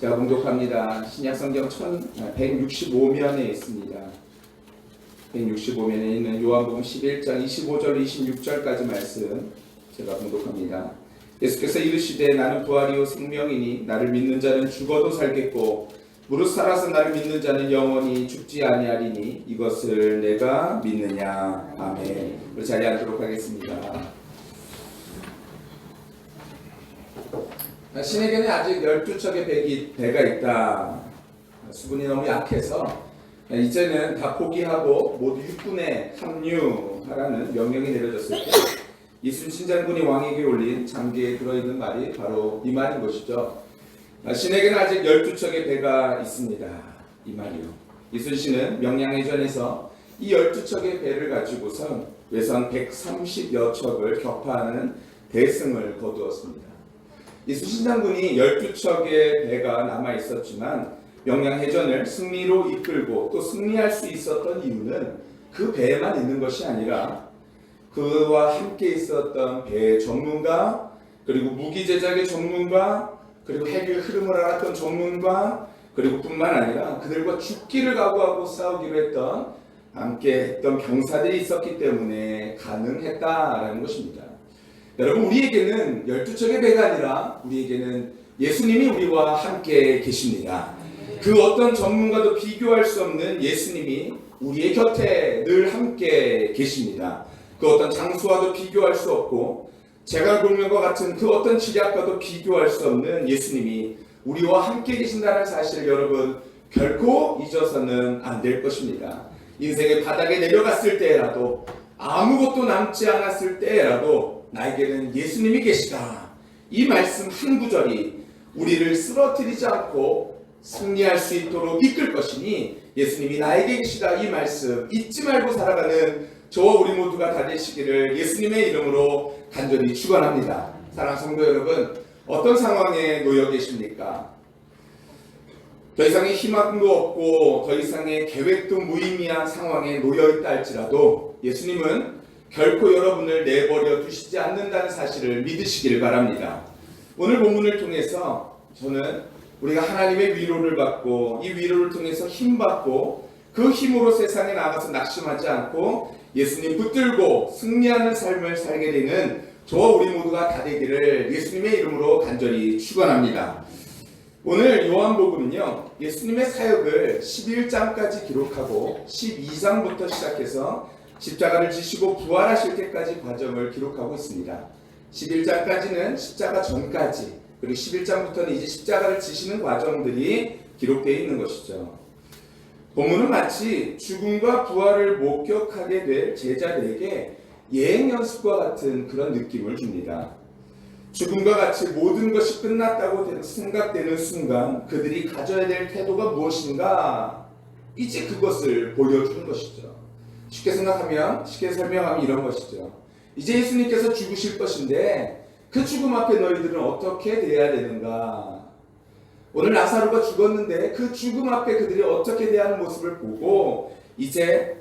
제가 봉독합니다. 신약성경 165면에 있습니다. 165면에 있는 요한복음 11장 25절 26절까지 말씀 제가 봉독합니다. 예수께서 이르시되 나는 부활이요 생명이니 나를 믿는 자는 죽어도 살겠고 무릇 살아서 나를 믿는 자는 영원히 죽지 아니하리니 이것을 내가 믿느냐. 아멘. 우리 자리에 앉도록 하겠습니다. 신에게는 아직 12척의 배가 있다. 수분이 너무 약해서 이제는 다 포기하고 모두 육군에 합류하라는 명령이 내려졌을 때 이순신 장군이 왕에게 올린 장기에 들어있는 말이 바로 이 말인 것이죠. 신에게는 아직 12척의 배가 있습니다. 이 말이요. 이순신은 명량해전에서 이 12척의 배를 가지고선 외선 130여 척을 격파하는 대승을 거두었습니다. 이순신 장군이 12척의 배가 남아 있었지만 명량해전을 승리로 이끌고 또 승리할 수 있었던 이유는 그 배에만 있는 것이 아니라 그와 함께 있었던 배의 전문가, 그리고 무기 제작의 전문가, 그리고 핵의 흐름을 알았던 전문가, 그리고 뿐만 아니라 그들과 죽기를 각오하고 싸우기로 했던 함께 했던 병사들이 있었기 때문에 가능했다라는 것입니다. 여러분, 우리에게는 12척의 배가 아니라 우리에게는 예수님이 우리와 함께 계십니다. 그 어떤 전문가도 비교할 수 없는 예수님이 우리의 곁에 늘 함께 계십니다. 그 어떤 장수와도 비교할 수 없고 제갈공명과 같은 그 어떤 지략과도 비교할 수 없는 예수님이 우리와 함께 계신다는 사실을 여러분 결코 잊어서는 안 될 것입니다. 인생의 바닥에 내려갔을 때라도 아무것도 남지 않았을 때라도 나에게는 예수님이 계시다. 이 말씀 한 구절이 우리를 쓰러뜨리지 않고 승리할 수 있도록 이끌 것이니 예수님이 나에게 계시다. 이 말씀 잊지 말고 살아가는 저와 우리 모두가 다 되시기를 예수님의 이름으로 간절히 축원합니다. 사랑하는 성도 여러분, 어떤 상황에 놓여 계십니까? 더 이상의 희망도 없고 더 이상의 계획도 무의미한 상황에 놓여 있다 할지라도 예수님은 결코 여러분을 내버려 두시지 않는다는 사실을 믿으시길 바랍니다. 오늘 본문을 통해서 저는 우리가 하나님의 위로를 받고 이 위로를 통해서 힘받고 그 힘으로 세상에 나가서 낙심하지 않고 예수님 붙들고 승리하는 삶을 살게 되는 저와 우리 모두가 다 되기를 예수님의 이름으로 간절히 축원합니다. 오늘 요한복음은요, 예수님의 사역을 11장까지 기록하고 12장부터 시작해서 십자가를 지시고 부활하실 때까지 과정을 기록하고 있습니다. 11장까지는 십자가 전까지, 그리고 11장부터는 이제 십자가를 지시는 과정들이 기록되어 있는 것이죠. 본문은 마치 죽음과 부활을 목격하게 될 제자들에게 예행 연습과 같은 그런 느낌을 줍니다. 죽음과 같이 모든 것이 끝났다고 생각되는 순간 그들이 가져야 될 태도가 무엇인가? 이제 그것을 보여주는 것이죠. 쉽게 설명하면 이런 것이죠. 이제 예수님께서 죽으실 것인데 그 죽음 앞에 너희들은 어떻게 대해야 되는가? 오늘 나사로가 죽었는데 그 죽음 앞에 그들이 어떻게 대하는 모습을 보고 이제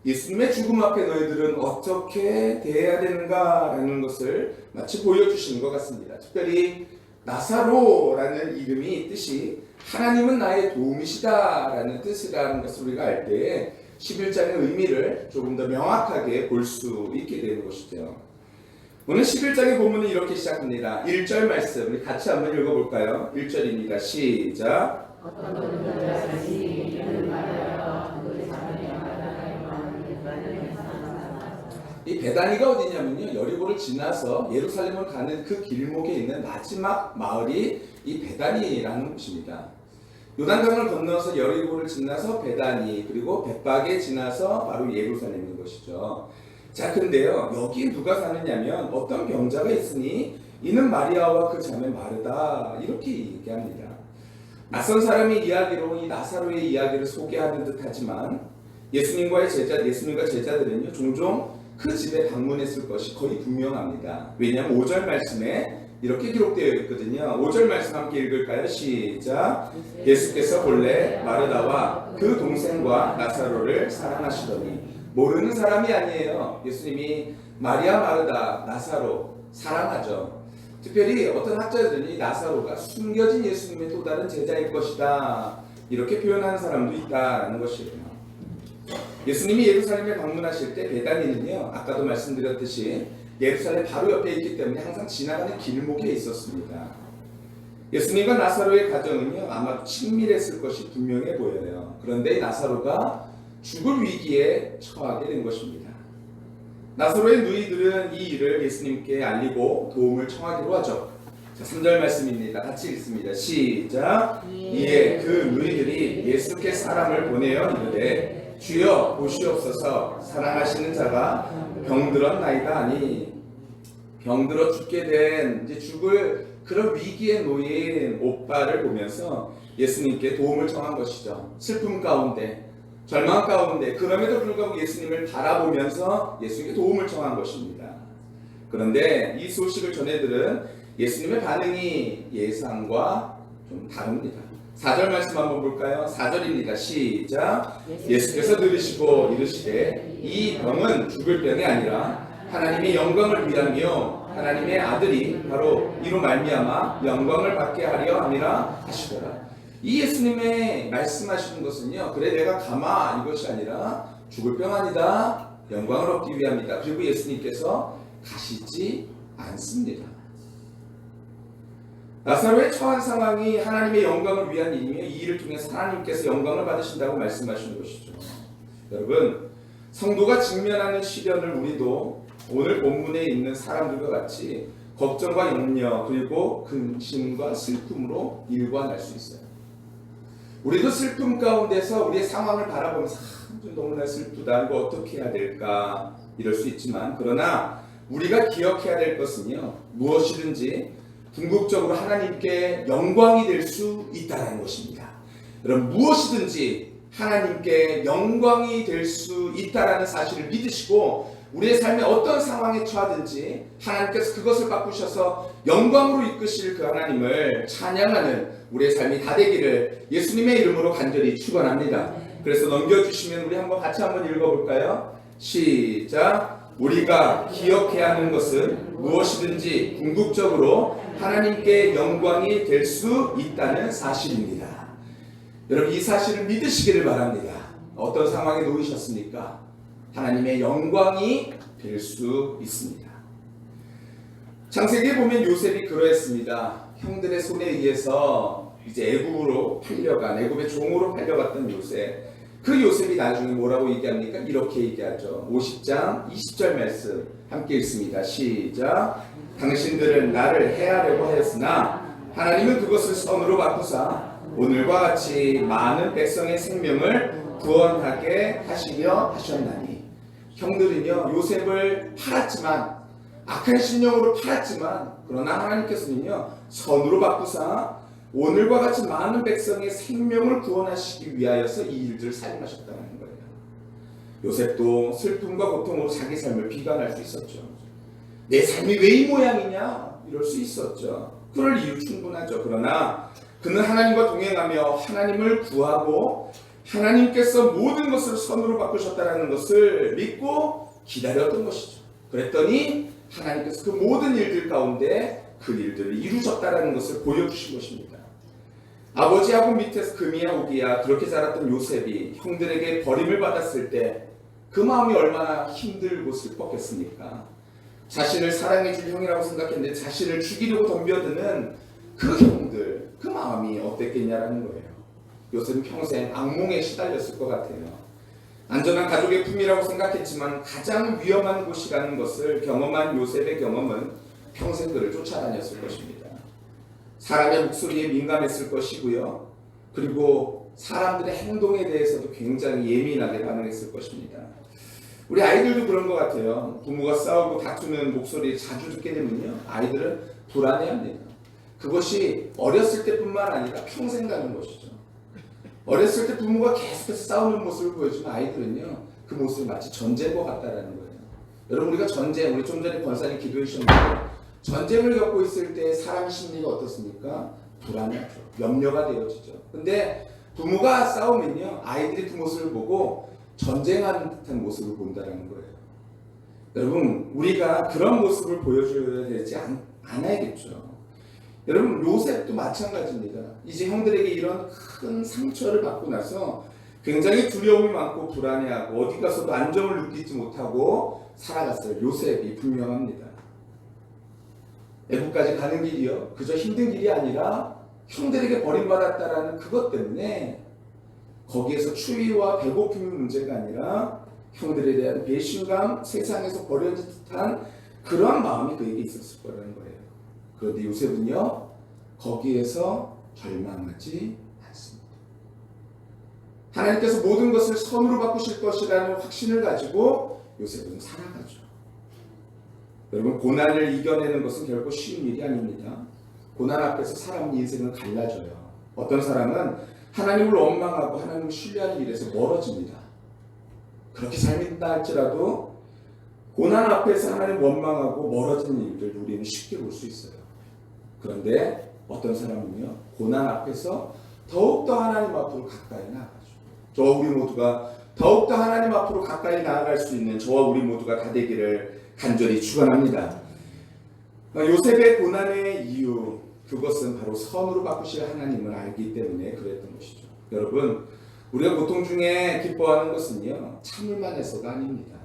예수님의 죽음 앞에 너희들은 어떻게 대해야 되는가라는 것을 마치 보여주시는 것 같습니다. 특별히 나사로라는 이름이 뜻이 하나님은 나의 도움이시다라는 뜻이라는 것을 우리가 알 때에 11장의 의미를 조금 더 명확하게 볼 수 있게 되는 것이죠. 오늘 11장의 본문은 이렇게 시작합니다. 1절 말씀 우리 같이 한번 읽어볼까요? 1절입니다. 시작. 이 베다니가 어디냐면요, 여리고를 지나서 예루살렘을 가는 그 길목에 있는 마지막 마을이 이 베다니라는 곳입니다. 요단강을 건너서 여리고를 지나서 베다니, 그리고 벳박에 지나서 바로 예루살렘인 것이죠. 자, 근데요, 여기 누가 사느냐면 어떤 병자가 있으니 이는 마리아와 그 자매 마르다, 이렇게 얘기합니다. 낯선 사람의 이야기로 이 나사로의 이야기를 소개하는 듯하지만 예수님과 제자들은요, 종종 그 집에 방문했을 것이 거의 분명합니다. 왜냐하면 5절 말씀에 이렇게 기록되어 있거든요. 5절 말씀 함께 읽을까요? 시작. 예수께서 본래 마르다와 그 동생과 나사로를 사랑하시더니, 모르는 사람이 아니에요. 예수님이 마리아, 마르다, 나사로 사랑하죠. 특별히 어떤 학자들이 나사로가 숨겨진 예수님의 또 다른 제자일 것이다 이렇게 표현하는 사람도 있다라는 것이에요. 예수님이 예루살렘에 방문하실 때 베다니는요, 아까도 말씀드렸듯이 예루살렘 바로 옆에 있기 때문에 항상 지나가는 길목에 있었습니다. 예수님과 나사로의 가정은요, 아마 친밀했을 것이 분명해 보여요. 그런데 나사로가 죽을 위기에 처하게 된 것입니다. 나사로의 누이들은 이 일을 예수님께 알리고 도움을 청하기로 하죠. 자, 3절 말씀입니다. 같이 읽습니다. 시작. 이에 그 누이들이 예수께 사람을 보내어 이르되 주여 보시옵소서, 사랑하시는 자가 병들었나이다 하니, 병들어 죽게 된, 이제 죽을 그런 위기에 놓인 오빠를 보면서 예수님께 도움을 청한 것이죠. 슬픔 가운데, 절망 가운데, 그럼에도 불구하고 예수님을 바라보면서 예수님께 도움을 청한 것입니다. 그런데 이 소식을 전해들은 예수님의 반응이 예상과 좀 다릅니다. 4절 말씀 한번 볼까요? 4절입니다. 시작. 예수께서 들으시고 이르시되 이 병은 죽을 병이 아니라 하나님의 영광을 위하며 하나님의 아들이 바로 이로 말미암아 영광을 받게 하려 함이라 하시더라. 이 예수님의 말씀하시는 것은요, 그래 내가 가마 이것이 아니라 죽을 병 아니다, 영광을 얻기 위함이다. 그리고 예수님께서 가시지 않습니다. 나사로의 처한 상황이 하나님의 영광을 위한 일이며 이 일을 통해서 하나님께서 영광을 받으신다고 말씀하시는 것이죠. 여러분, 성도가 직면하는 시련을 우리도 오늘 본문에 있는 사람들과 같이 걱정과 염려 그리고 근심과 슬픔으로 일관할 수 있어요. 우리도 슬픔 가운데서 우리의 상황을 바라보면서 너무나 슬프다, 이거 어떻게 해야 될까 이럴 수 있지만, 그러나 우리가 기억해야 될 것은요, 무엇이든지 궁극적으로 하나님께 영광이 될 수 있다는 것입니다. 여러분, 무엇이든지 하나님께 영광이 될 수 있다는 사실을 믿으시고 우리의 삶에 어떤 상황에 처하든지 하나님께서 그것을 바꾸셔서 영광으로 이끄실 그 하나님을 찬양하는 우리의 삶이 다 되기를 예수님의 이름으로 간절히 축원합니다. 그래서 넘겨주시면 우리 같이 한번 읽어볼까요? 시작. 우리가 기억해야 하는 것은 무엇이든지 궁극적으로 하나님께 영광이 될 수 있다는 사실입니다. 여러분, 이 사실을 믿으시기를 바랍니다. 어떤 상황에 놓이셨습니까? 하나님의 영광이 될 수 있습니다. 창세기에 보면 요셉이 그러했습니다. 형들의 손에 의해서 이제 애굽으로 팔려간, 애굽의 종으로 팔려갔던 요셉. 그 요셉이 나중에 뭐라고 얘기합니까? 이렇게 얘기하죠. 50장 20절 말씀 함께 읽습니다. 시작. 당신들은 나를 해하려고 하였으나 하나님은 그것을 선으로 바꾸사 오늘과 같이 많은 백성의 생명을 구원하게 하시려 하셨나니. 형들은요, 요셉을 팔았지만, 악한 신령으로 팔았지만, 그러나 하나님께서는요, 선으로 바꾸사 오늘과 같이 많은 백성의 생명을 구원하시기 위하여서 이 일들을 사용하셨다는 거예요. 요셉도 슬픔과 고통으로 자기 삶을 비관할 수 있었죠. 내 삶이 왜 이 모양이냐 이럴 수 있었죠. 그럴 이유 충분하죠. 그러나 그는 하나님과 동행하며 하나님을 구하고 하나님께서 모든 것을 선으로 바꾸셨다는 것을 믿고 기다렸던 것이죠. 그랬더니 하나님께서 그 모든 일들 가운데 그 일들을 이루셨다는 것을 보여주신 것입니다. 아버지하고 밑에서 금이야 우기야 그렇게 자랐던 요셉이 형들에게 버림을 받았을 때 그 마음이 얼마나 힘들고 슬펐겠습니까? 자신을 사랑해줄 형이라고 생각했는데 자신을 죽이려고 덤벼드는 그 형들, 그 마음이 어땠겠냐라는 거예요. 요셉은 평생 악몽에 시달렸을 것 같아요. 안전한 가족의 품이라고 생각했지만 가장 위험한 곳이라는 것을 경험한 요셉의 경험은 평생 그를 쫓아다녔을 것입니다. 사람의 목소리에 민감했을 것이고요. 그리고 사람들의 행동에 대해서도 굉장히 예민하게 반응했을 것입니다. 우리 아이들도 그런 것 같아요. 부모가 싸우고 다투는 목소리를 자주 듣게 되면요, 아이들은 불안해합니다. 그것이 어렸을 때뿐만 아니라 평생 가는 것이죠. 어렸을 때 부모가 계속해서 싸우는 모습을 보여주면 아이들은요, 그 모습이 마치 전쟁과 같다라는 거예요. 여러분, 우리가 전쟁, 우리 좀 전에 권사님 기도해 주셨는데 전쟁을 겪고 있을 때 사람 심리가 어떻습니까? 불안하죠. 염려가 되어지죠. 근데 부모가 싸우면요, 아이들이 그 모습을 보고 전쟁하는 듯한 모습을 본다는 거예요. 여러분, 우리가 그런 모습을 보여줘야 되지 안아야겠죠. 여러분 요셉도 마찬가지입니다. 이제 형들에게 이런 큰 상처를 받고 나서 굉장히 두려움이 많고 불안해하고 어디 가서도 안정을 느끼지 못하고 살아갔어요. 요셉이 분명합니다. 애국까지 가는 길이요, 그저 힘든 길이 아니라 형들에게 버림받았다라는 그것 때문에 거기에서 추위와 배고픔이 문제가 아니라 형들에 대한 배신감, 세상에서 버려진 듯한 그러한 마음이 그에게 있었을 거라는 거예요. 그런데 요셉은요, 거기에서 절망하지 않습니다. 하나님께서 모든 것을 선으로 바꾸실 것이라는 확신을 가지고 요셉은 살아가죠. 여러분, 고난을 이겨내는 것은 결코 쉬운 일이 아닙니다. 고난 앞에서 사람 인생은 갈라져요. 어떤 사람은 하나님을 원망하고 하나님을 신뢰하는 일에서 멀어집니다. 그렇게 삶이다 할지라도 고난 앞에서 하나님 원망하고 멀어지는 일들 우리는 쉽게 볼 수 있어요. 그런데 어떤 사람은요, 고난 앞에서 더욱더 하나님 앞으로 가까이 나아가죠. 저와 우리 모두가 더욱더 하나님 앞으로 가까이 나아갈 수 있는 저와 우리 모두가 다 되기를 간절히 축원합니다. 요셉의 고난의 이유, 그것은 바로 선으로 바꾸실 하나님을 알기 때문에 그랬던 것이죠. 여러분, 우리가 고통 중에 기뻐하는 것은요, 참을만 해서가 아닙니다.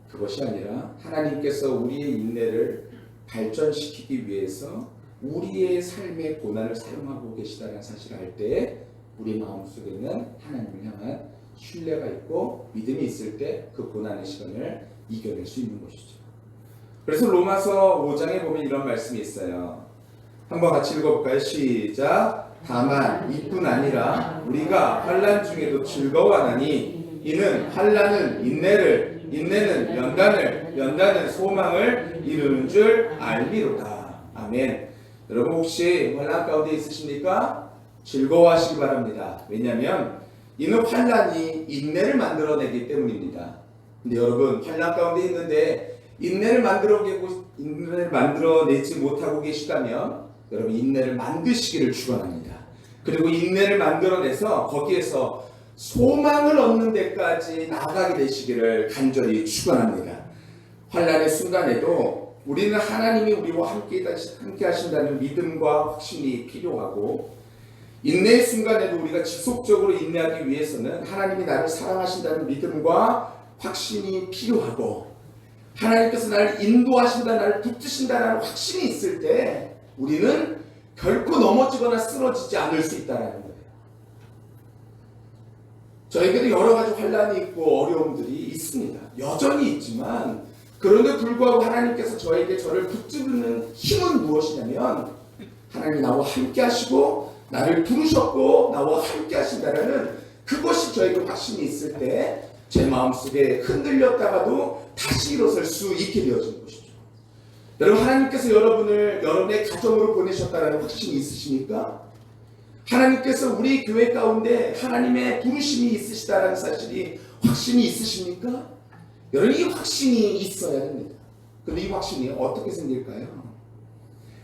그것이 아니라 하나님께서 우리의 인내를 발전시키기 위해서 우리의 삶의 고난을 사용하고 계시다는 사실을 알 때 우리 마음속에는 하나님을 향한 신뢰가 있고 믿음이 있을 때 그 고난의 시간을 이겨낼 수 있는 것이죠. 그래서 로마서 5장에 보면 이런 말씀이 있어요. 한번 같이 읽어볼까요? 시작. 다만 이뿐 아니라 우리가 환난 중에도 즐거워하나니 이는 환난은 인내를, 인내는 연단을, 연단은 소망을 이루는 줄 알미로다. 아멘. 여러분, 혹시 환난 가운데 있으십니까? 즐거워하시기 바랍니다. 왜냐하면 이는 환난이 인내를 만들어내기 때문입니다. 근데 여러분, 환난 가운데 있는데 인내를 만들어내지 못하고 계시다면 여러분, 인내를 만드시기를 축원합니다. 그리고 인내를 만들어내서 거기에서 소망을 얻는 데까지 나아가게 되시기를 간절히 축원합니다. 환난의 순간에도 우리는 하나님이 우리와 함께 하신다는 믿음과 확신이 필요하고, 인내의 순간에도 우리가 지속적으로 인내하기 위해서는 하나님이 나를 사랑하신다는 믿음과 확신이 필요하고, 하나님께서 나를 인도하신다, 나를 붙드신다는 확신이 있을 때 우리는 결코 넘어지거나 쓰러지지 않을 수 있다는 거예요. 저에게도 여러 가지 환난이 있고 어려움들이 있습니다. 여전히 있지만, 그런데 불구하고 하나님께서 저를 붙드는 힘은 무엇이냐면, 하나님이 나와 함께 하시고 나를 부르셨고 나와 함께 하신다는 그것이 저에게 확신이 있을 때 제 마음속에 흔들렸다가도 다시 일어설 수 있게 되어지는 것이죠. 여러분, 하나님께서 여러분을 여러분의 가정으로 보내셨다는 확신이 있으십니까? 하나님께서 우리 교회 가운데 하나님의 부르심이 있으시다는 사실이 확신이 있으십니까? 여러분, 이 확신이 있어야 됩니다. 그런데 이 확신이 어떻게 생길까요?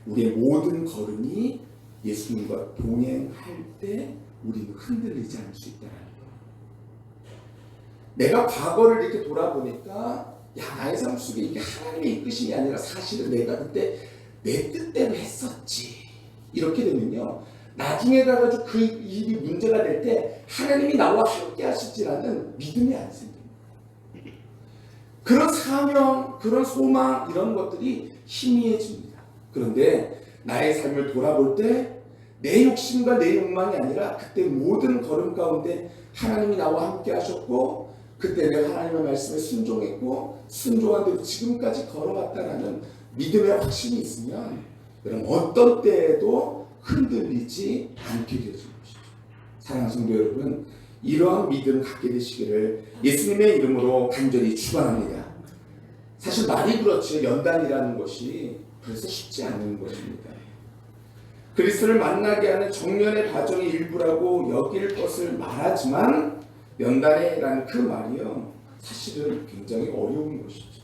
우리의 모든 걸음이 예수님과 동행할 때 우리는 흔들리지 않을 수 있다는 거예요. 내가 과거를 이렇게 돌아보니까 나의 삶 속에 이게 하나님의 이끄심이 아니라 사실은 내가 그때 내 뜻대로 했었지. 이렇게 되면요, 나중에 가가지고 그 일이 문제가 될 때 하나님이 나와 함께 하실지라는 믿음이 안 생깁니다. 그런 사명, 그런 소망, 이런 것들이 희미해집니다. 그런데 나의 삶을 돌아볼 때 내 욕심과 내 욕망이 아니라 그때 모든 걸음 가운데 하나님이 나와 함께 하셨고, 그때 내가 하나님의 말씀에 순종했고 순종한 대로 지금까지 걸어왔다라는 믿음의 확신이 있으면 여러분, 어떤 때에도 흔들리지 않게 되어지는 것이죠. 사랑하는 성도 여러분, 이러한 믿음 갖게 되시기를 예수님의 이름으로 간절히 축원합니다. 사실 말이 그렇지 연단이라는 것이 그래서 쉽지 않은 것입니다. 그리스도를 만나게 하는 정면의 과정의 일부라고 여길 것을 말하지만 연단이라는 그 말이요, 사실은 굉장히 어려운 것이죠.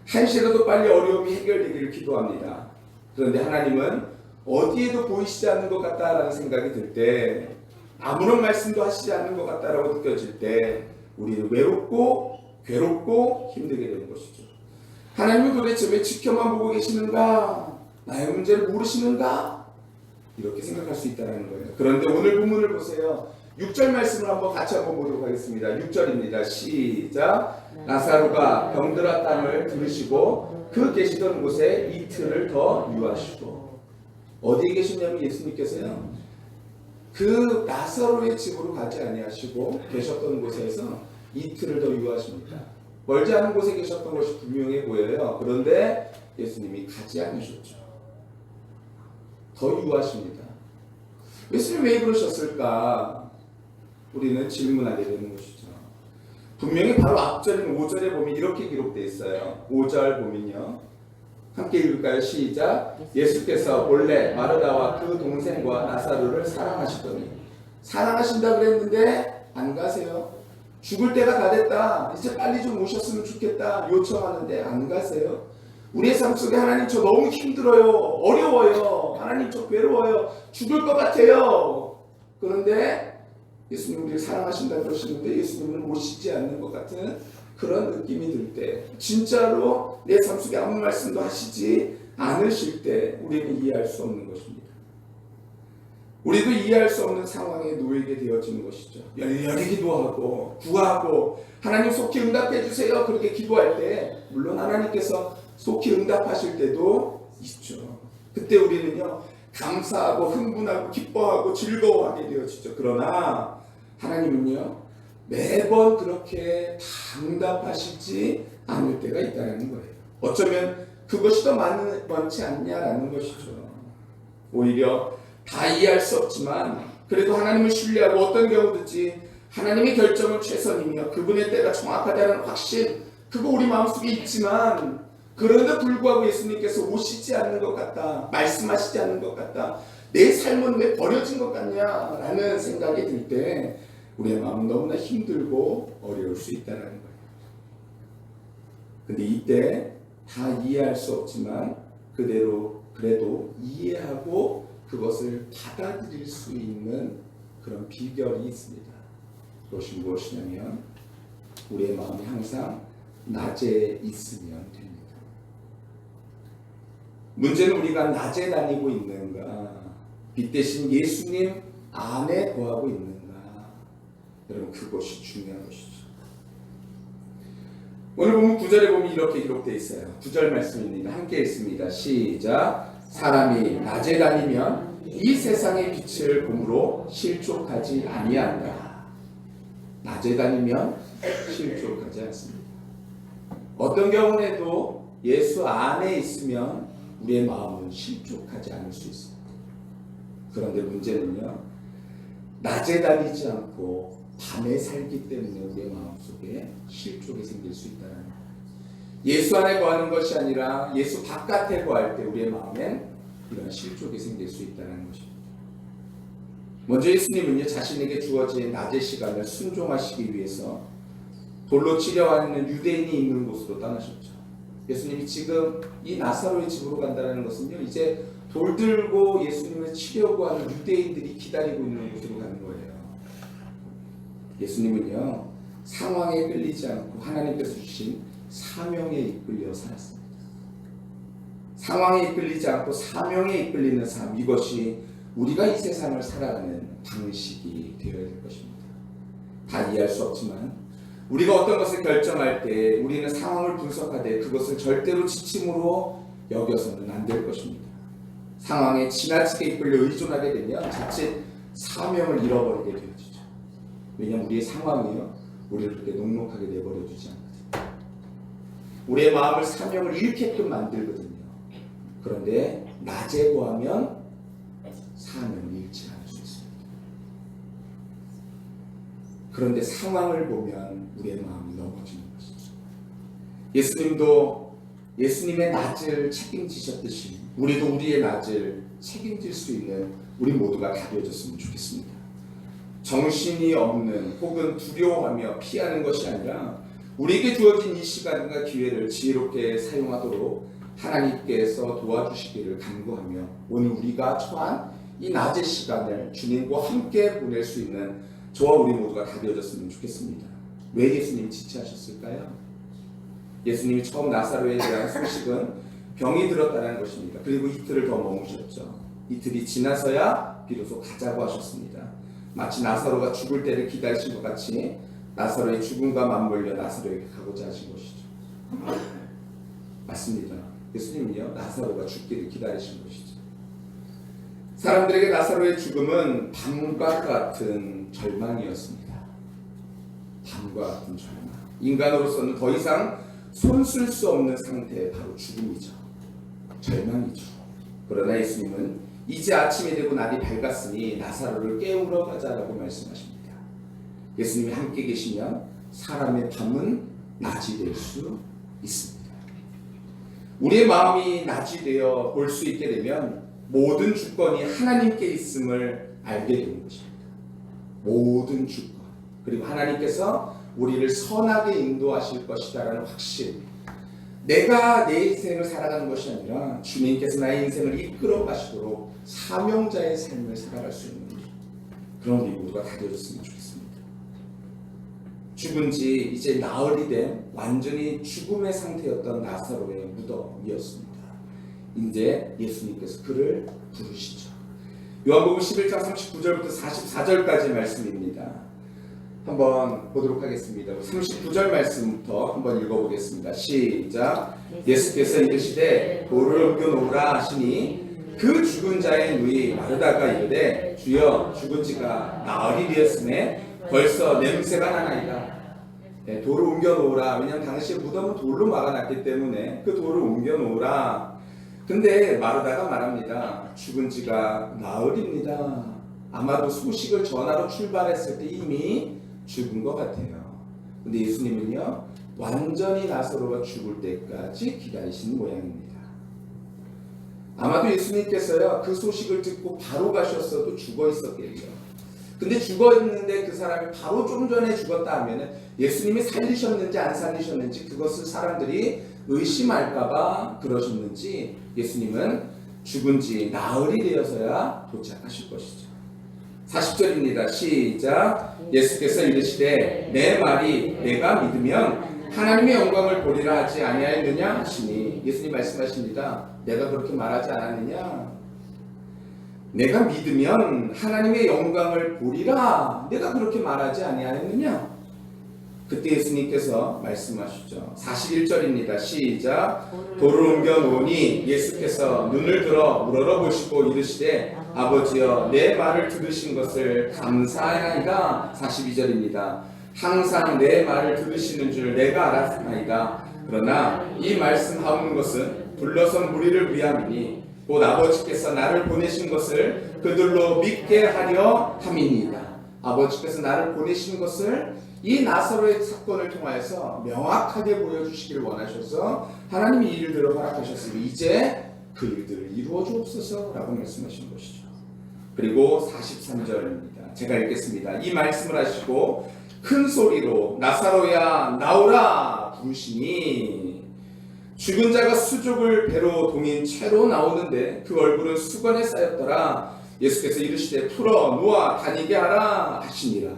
한시라도 빨리 어려움이 해결되기를 기도합니다. 그런데 하나님은 어디에도 보이시지 않는 것 같다라는 생각이 들 때, 아무런 말씀도 하시지 않는 것 같다라고 느껴질 때 우리는 외롭고 괴롭고 힘들게 되는 것이죠. 하나님은 도대체 왜 지켜만 보고 계시는가? 나의 문제를 모르시는가? 이렇게 생각할 수 있다는 거예요. 그런데 오늘 본문을 보세요. 6절 말씀을 같이 보도록 하겠습니다. 6절입니다. 시작. 나사로가 병들었다함을 들으시고 그 계시던 곳에 이틀을 더 유하시고. 어디에 계셨냐면 예수님께서요, 그 나사로의 집으로 가지 아니하시고 계셨던 곳에서 이틀을 더 유하십니다. 멀지 않은 곳에 계셨던 것이 분명해 보여요. 그런데 예수님이 가지 않으셨죠. 더 유하십니다. 예수님 왜 그러셨을까? 우리는 질문하게 되는 것이죠. 분명히 바로 앞절인 5절에 보면 이렇게 기록되어 있어요. 5절 보면요, 함께 읽을까요? 시작. 예수께서 본래 마르다와 그 동생과 나사로를 사랑하시더니. 사랑하신다 그랬는데 안 가세요. 죽을 때가 다 됐다, 이제 빨리 좀 오셨으면 좋겠다 요청하는데 안 가세요. 우리의 삶 속에 하나님 저 너무 힘들어요, 어려워요, 하나님 저 괴로워요, 죽을 것 같아요. 그런데 예수님 우리를 사랑하신다 그러시는데 예수님은 오시지 않는 것 같은 그런 느낌이 들 때, 진짜로 내 삶 속에 아무 말씀도 하시지 않으실 때 우리는 이해할 수 없는 것입니다. 우리도 이해할 수 없는 상황에 놓이게 되어지는 것이죠. 열렬히 기도하고 구하고 하나님 속히 응답해 주세요 그렇게 기도할 때 물론 하나님께서 속히 응답하실 때도 있죠. 그때 우리는요, 감사하고 흥분하고 기뻐하고 즐거워하게 되어지죠. 그러나 하나님은요, 매번 그렇게 다 응답하시지 않을 때가 있다는 거예요. 어쩌면 그것이 더 많지 않냐라는 것이죠. 오히려 다 이해할 수 없지만 그래도 하나님을 신뢰하고 어떤 경우든지 하나님의 결정은 최선이며 그분의 때가 정확하다는 확신, 그거 우리 마음속에 있지만 그런데 불구하고 예수님께서 오시지 않는 것 같다, 말씀하시지 않는 것 같다, 내 삶은 왜 버려진 것 같냐라는 생각이 들 때 우리의 마음은 너무나 힘들고 어려울 수 있다는 거예요. 근데 이때 다 이해할 수 없지만 그대로 그래도 이해하고 그것을 받아들일 수 있는 그런 비결이 있습니다. 그것이 무엇이냐면 우리의 마음이 항상 낮에 있으면 됩니다. 문제는 우리가 낮에 다니고 있는가, 빛 대신 예수님 안에 거하고 있는가. 여러분, 그것이 중요한 것이죠. 오늘 보면 9절에 보면 이렇게 기록되어 있어요. 9절 말씀입니다. 함께 읽습니다. 시작. 사람이 낮에 다니면 이 세상의 빛을 봄으로 실족하지 아니한다. 낮에 다니면 실족하지 않습니다. 어떤 경우에도 예수 안에 있으면 우리의 마음은 실족하지 않을 수 있습니다. 그런데 문제는요, 낮에 다니지 않고 밤에 살기 때문에 우리의 마음속에 실족이 생길 수 있다는 거예요. 예수 안에 거하는 것이 아니라 예수 바깥에 거할 때 우리의 마음엔 이런 실족이 생길 수 있다는 것입니다. 먼저 예수님은요, 자신에게 주어진 낮의 시간을 순종하시기 위해서 돌로 치려하는 유대인이 있는 곳으로 떠나셨죠. 예수님이 지금 이 나사로의 집으로 간다는 것은요, 이제 돌 들고 예수님을 치려고 하는 유대인들이 기다리고 있는 곳으로 가는 거예요. 예수님은요, 상황에 끌리지 않고 하나님께서 주신 사명에 이끌려 살았습니다. 상황에 이끌리지 않고 사명에 이끌리는 삶, 이것이 우리가 이 세상을 살아가는 방식이 되어야 될 것입니다. 다 이해할 수 없지만 우리가 어떤 것을 결정할 때 우리는 상황을 분석하되 그것을 절대로 지침으로 여겨서는 안 될 것입니다. 상황에 지나치게 이끌려 의존하게 되면 자칫 사명을 잃어버리게 되어지죠. 왜냐하면 우리의 상황이요, 우리를 그렇게 녹록하게 내버려 두지 않거든요. 우리의 마음을 사명을 잃게끔 만들거든요. 그런데 낮에 거하면 사명을 잃지 않을 수 있습니다. 그런데 상황을 보면 우리의 마음이 넘어지는 것이죠. 예수님도 예수님의 낮을 책임지셨듯이 우리도 우리의 낮을 책임질 수 있는 우리 모두가 다 되어졌으면 좋겠습니다. 정신이 없는 혹은 두려워하며 피하는 것이 아니라 우리에게 주어진 이 시간과 기회를 지혜롭게 사용하도록 하나님께서 도와주시기를 간구하며 오늘 우리가 처한 이 낮의 시간을 주님과 함께 보낼 수 있는 저와 우리 모두가 다 되어졌으면 좋겠습니다. 왜 예수님이 지체하셨을까요? 예수님이 처음 나사로에 대한 소식은 병이 들었다는 것입니다. 그리고 이틀을 더 머무셨죠. 이틀이 지나서야 비로소 가자고 하셨습니다. 마치 나사로가 죽을 때를 기다리신 것 같이 나사로의 죽음과 맞물려 나사로에게 가고자 하신 것이죠. 맞습니다. 예수님은요, 나사로가 죽기를 기다리신 것이죠. 사람들에게 나사로의 죽음은 밤과 같은 절망이었습니다. 밤과 같은 절망. 인간으로서는 더 이상 손쓸 수 없는 상태의 바로 죽음이죠. 절망이죠. 그러나 예수님은 이제 아침이 되고 날이 밝았으니 나사로를 깨우러 가자라고 말씀하십니다. 예수님이 함께 계시면 사람의 밤은 낮이 될 수 있습니다. 우리의 마음이 낮이 되어 볼 수 있게 되면 모든 주권이 하나님께 있음을 알게 되는 것입니다. 모든 주권. 그리고 하나님께서 우리를 선하게 인도하실 것이다라는 확신. 내가 내 인생을 살아가는 것이 아니라 주님께서 나의 인생을 이끌어 가시도록 사명자의 삶을 살아갈 수 있는 그런 우리 모두가 다져졌으면 좋겠습니다. 죽은 지 이제 나흘이 된 완전히 죽음의 상태였던 나사로의 무덤이었습니다. 이제 예수님께서 그를 부르시죠. 요한복음 11장 39절부터 44절까지 말씀입니다. 한번 보도록 하겠습니다. 39절 말씀부터 한번 읽어보겠습니다. 시작. 예수께서 이르시되 돌을 옮겨놓으라 하시니 그 죽은 자의 누이 마르다가 이르되 주여 죽은 지가 나흘이 되었음에 벌써 냄새가 나나이다. 네, 돌을 옮겨놓으라. 왜냐하면 당시에 무덤은 돌로 막아놨기 때문에 그 돌을 옮겨놓으라. 근데 마르다가 말합니다. 죽은 지가 나흘입니다. 아마도 소식을 전하러 출발했을 때 이미 죽은 것 같아요. 근데 예수님은요, 완전히 나사로가 죽을 때까지 기다리신 모양입니다. 아마도 예수님께서요, 그 소식을 듣고 바로 가셨어도 죽어 있었겠죠. 근데 죽어 있는데 그 사람이 바로 좀 전에 죽었다 하면은 예수님이 살리셨는지 안 살리셨는지 그것을 사람들이 의심할까봐 그러셨는지 예수님은 죽은 지 나흘이 되어서야 도착하실 것이죠. 40절입니다. 시작. 예수께서 이르시되 내 말이 내가 믿으면 하나님의 영광을 보리라 하지 아니하였느냐 하시니 예수님 말씀하십니다. 내가 그렇게 말하지 않았느냐? 내가 믿으면 하나님의 영광을 보리라 내가 그렇게 말하지 아니하였느냐? 그때 예수님께서 말씀하시죠. 41절입니다. 시작. 돌을 옮겨 놓으니 예수께서 눈을 들어 우러러보시고 이르시되 아버지여 내 말을 들으신 것을 감사하나이다. 42절입니다. 항상 내 말을 들으시는 줄 내가 알았나이다. 그러나 이 말씀하는 것은 불러선 무리를 위함이니 곧 아버지께서 나를 보내신 것을 그들로 믿게 하려 함이니이다. 아버지께서 나를 보내신 것을 이 나사로의 사건을 통하여서 명확하게 보여주시기를 원하셔서 하나님이 이 일들을 허락하셨으니 이제 그 일들을 이루어 주옵소서 라고 말씀하신 것이죠. 그리고 43절입니다. 제가 읽겠습니다. 이 말씀을 하시고 큰 소리로 나사로야 나오라 부르시니 죽은 자가 수족을 배로 동인 채로 나오는데 그 얼굴은 수건에 쌓였더라. 예수께서 이르시되 풀어 놓아 다니게 하라 하시니라.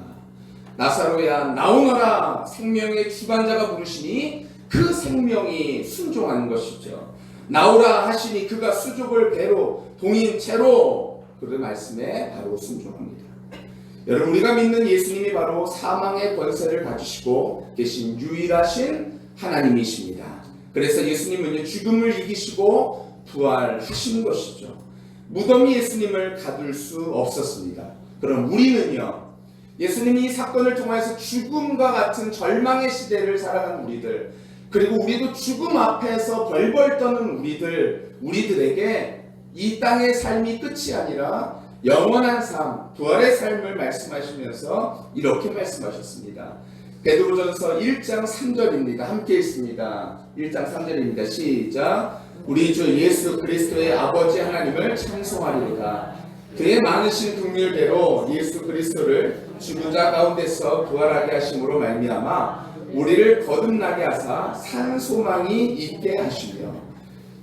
나사로야 나오너라. 생명의 주관자가 부르시니 그 생명이 순종하는 것이죠. 나오라 하시니 그가 수족을 배로 동인 채로 그 말씀에 바로 순종합니다. 여러분 우리가 믿는 예수님이 바로 사망의 권세를 가지시고 계신 유일하신 하나님이십니다. 그래서 예수님은 죽음을 이기시고 부활하시는 것이죠. 무덤이 예수님을 가둘 수 없었습니다. 그럼 우리는요, 예수님이 이 사건을 통해서 죽음과 같은 절망의 시대를 살아간 우리들, 그리고 우리도 죽음 앞에서 벌벌 떠는 우리들에게 이 땅의 삶이 끝이 아니라 영원한 삶, 부활의 삶을 말씀하시면서 이렇게 말씀하셨습니다. 베드로전서 1장 3절입니다. 함께 읽습니다. 1장 3절입니다. 시작. 우리 주 예수 그리스도의 아버지 하나님을 찬송하리로다. 그의 많으신 긍휼대로 예수 그리스도를 죽은 자 가운데서 부활하게 하심으로 말미암아 우리를 거듭나게 하사 산 소망이 있게 하시며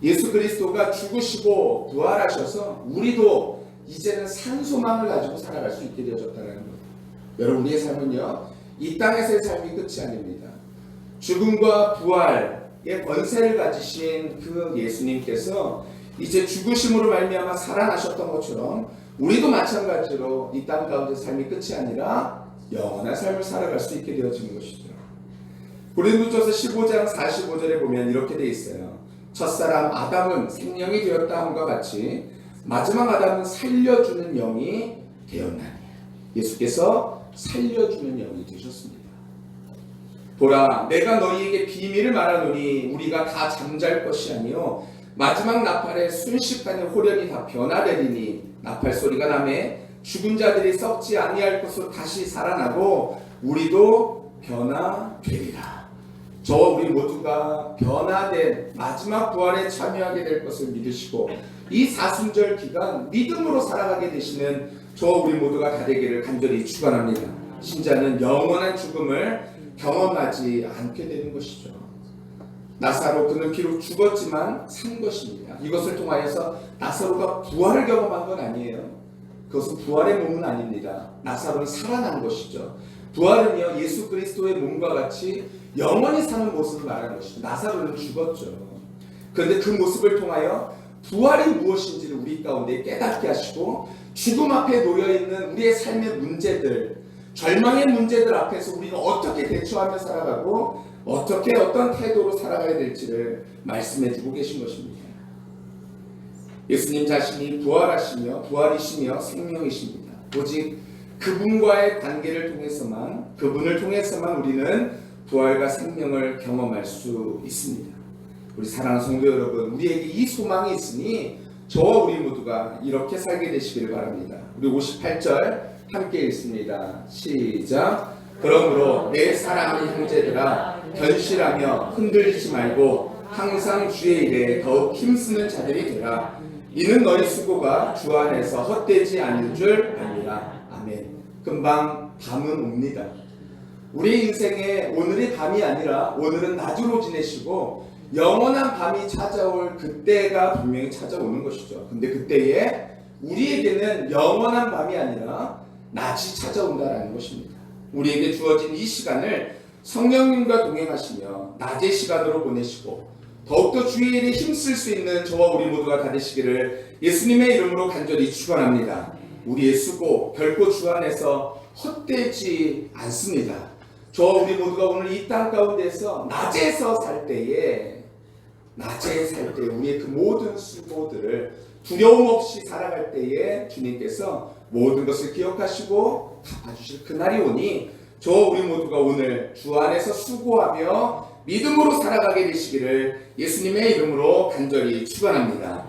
예수 그리스도가 죽으시고 부활하셔서 우리도 이제는 산 소망을 가지고 살아갈 수 있게 되어졌다는 거예요. 여러분 우리의 삶은요 이 땅에서의 삶이 끝이 아닙니다. 죽음과 부활 권세를 가지신 그 예수님께서 이제 죽으심으로 말미암아 살아나셨던 것처럼 우리도 마찬가지로 이 땅 가운데 삶이 끝이 아니라 영원한 삶을 살아갈 수 있게 되어지는 것이죠. 고린도전서 15장 45절에 보면 이렇게 돼 있어요. 첫사람 아담은 생명이 되었다 함과 같이 마지막 아담은 살려주는 영이 되었나니. 예수께서 살려주는 영이 되셨습니다. 보라, 내가 너희에게 비밀을 말하노니 우리가 다 잠잘 것이 아니요 마지막 나팔에 순식간에 호련히 다 변화되리니 나팔 소리가 나매 죽은 자들이 썩지 아니할 것으로 다시 살아나고 우리도 변화되리라. 저와 우리 모두가 변화된 마지막 부활에 참여하게 될 것을 믿으시고 이 사순절 기간 믿음으로 살아가게 되시는 저와 우리 모두가 다 되기를 간절히 축원합니다. 신자는 영원한 죽음을 경험하지 않게 되는 것이죠. 나사로 그는 비록 죽었지만 산 것입니다. 이것을 통하여서 나사로가 부활을 경험한 건 아니에요. 그것은 부활의 몸은 아닙니다. 나사로는 살아난 것이죠. 부활은요, 예수 그리스도의 몸과 같이 영원히 사는 모습을 말하는 것이죠. 나사로는 죽었죠. 그런데 그 모습을 통하여 부활이 무엇인지를 우리 가운데 깨닫게 하시고 죽음 앞에 놓여있는 우리의 삶의 문제들, 절망의 문제들 앞에서 우리가 어떻게 대처하며 살아가고 어떻게 어떤 태도로 살아가야 될지를 말씀해주고 계신 것입니다. 예수님 자신이 부활하시며 부활이시며 생명이십니다. 오직 그분과의 관계를 통해서만, 그분을 통해서만 우리는 부활과 생명을 경험할 수 있습니다. 우리 사랑하는 성도 여러분, 우리에게 이 소망이 있으니 저와 우리 모두가 이렇게 살게 되시기를 바랍니다. 우리 58절 함께 읽습니다. 시작. 그러므로 내 사랑하는 형제들아, 견실하며 흔들리지 말고 항상 주의 일에 더욱 힘쓰는 자들이 되라. 이는 너희 수고가 주 안에서 헛되지 않을 줄 압니다. 아멘. 금방 밤은 옵니다. 우리 인생에 오늘이 밤이 아니라 오늘은 낮으로 지내시고 영원한 밤이 찾아올 그때가 분명히 찾아오는 것이죠. 근데 그때에 우리에게는 영원한 밤이 아니라 낮이 찾아온다라는 것입니다. 우리에게 주어진 이 시간을 성령님과 동행하시며 낮의 시간으로 보내시고 더욱더 주의 일에 힘쓸 수 있는 저와 우리 모두가 다 되시기를 예수님의 이름으로 간절히 축원합니다. 우리의 수고 결코 주 안에서 헛되지 않습니다. 저와 우리 모두가 오늘 이 땅 가운데서 낮에서 살 때에 우리의 그 모든 수고들을 두려움 없이 살아갈 때에 주님께서 모든 것을 기억하시고 갚아주실 그날이 오니 저와 우리 모두가 오늘 주 안에서 수고하며 믿음으로 살아가게 되시기를 예수님의 이름으로 간절히 축원합니다.